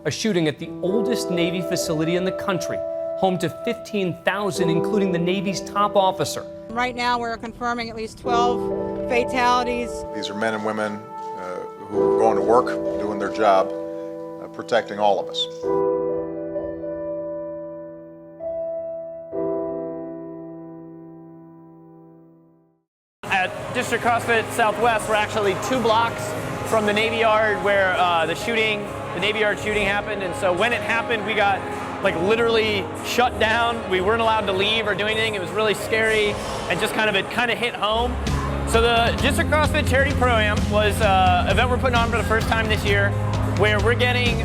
a shooting at the oldest Navy facility in the country, home to 15,000, including the Navy's top officer. Right now, we're confirming at least 12 fatalities. These are men and women who are going to work, doing their job, protecting all of us. At District CrossFit Southwest, we're actually 2 blocks from the Navy Yard where the Navy Yard shooting happened. And so when it happened, we got literally shut down. We weren't allowed to leave or do anything. It was really scary and just it kind of hit home. So the District CrossFit Charity Program was an event we're putting on for the first time this year, where we're getting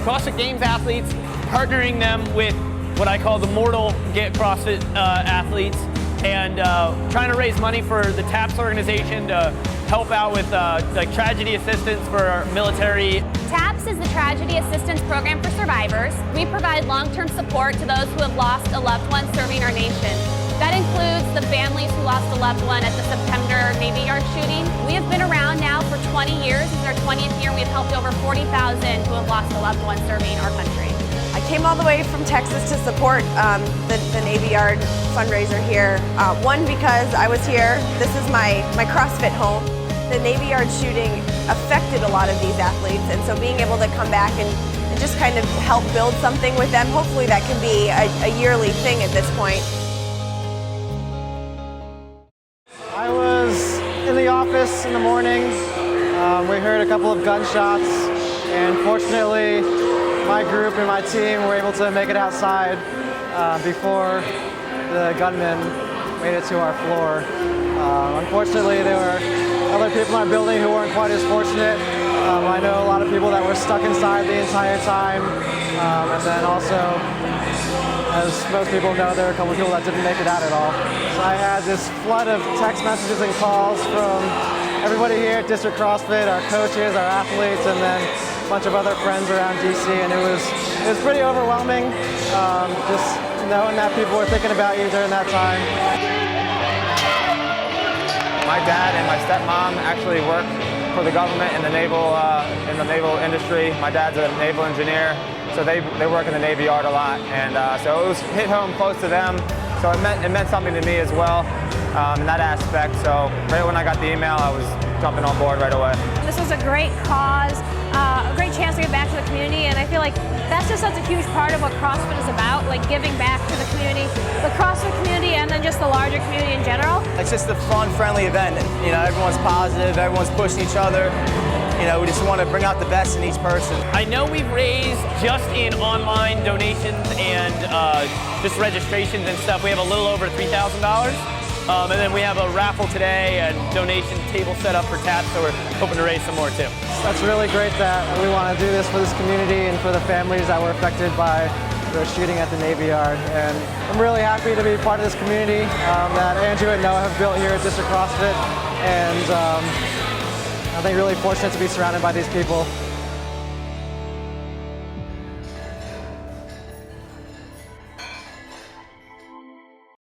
CrossFit Games athletes, partnering them with what I call the Mortal Get CrossFit athletes, and trying to raise money for the TAPS organization to help out with tragedy assistance for our military. TAPS is the Tragedy Assistance Program for survivors. We provide long-term support to those who have lost a loved one serving our nation. That includes the families who lost a loved one at the September Navy Yard shooting. We have been around now for 20 years. This is our 20th year. We've helped over 40,000 who have lost a loved one serving our country. I came all the way from Texas to support the Navy Yard fundraiser here. One, because I was here. This is my CrossFit home. The Navy Yard shooting affected a lot of these athletes, and so being able to come back and just kind of help build something with them, hopefully that can be a yearly thing at this point. I was in the office in the morning. We heard a couple of gunshots, and fortunately my group and my team were able to make it outside before the gunman made it to our floor. Unfortunately, there were other people in our building who weren't quite as fortunate. I know a lot of people that were stuck inside the entire time, and then also, as most people know, there were a couple of people that didn't make it out at all. So I had this flood of text messages and calls from everybody here at District CrossFit, our coaches, our athletes, and then a bunch of other friends around DC, and it was pretty overwhelming, just knowing that people were thinking about you during that time. My dad and my stepmom actually work for the government in the naval industry. My dad's a naval engineer, so they work in the Navy Yard a lot, and so it was hit home close to them. So it meant something to me as well in that aspect. So right when I got the email, I was jumping on board right away. This was a great cause, a great chance to give back to the community, and I feel like that's just such a huge part of what CrossFit is about, like giving back to the community, the CrossFit community, and then just the larger community in general. It's just a fun, friendly event. You know, everyone's positive, everyone's pushing each other. You know, we just want to bring out the best in each person. I know we've raised, just in online donations and just registrations and stuff, we have a little over $3,000. And then we have a raffle today and donation table set up for TAPS, so we're hoping to raise some more too. That's really great that we want to do this for this community and for the families that were affected by the shooting at the Navy Yard. And I'm really happy to be part of this community that Andrew and Noah have built here at District CrossFit. And I think really fortunate to be surrounded by these people.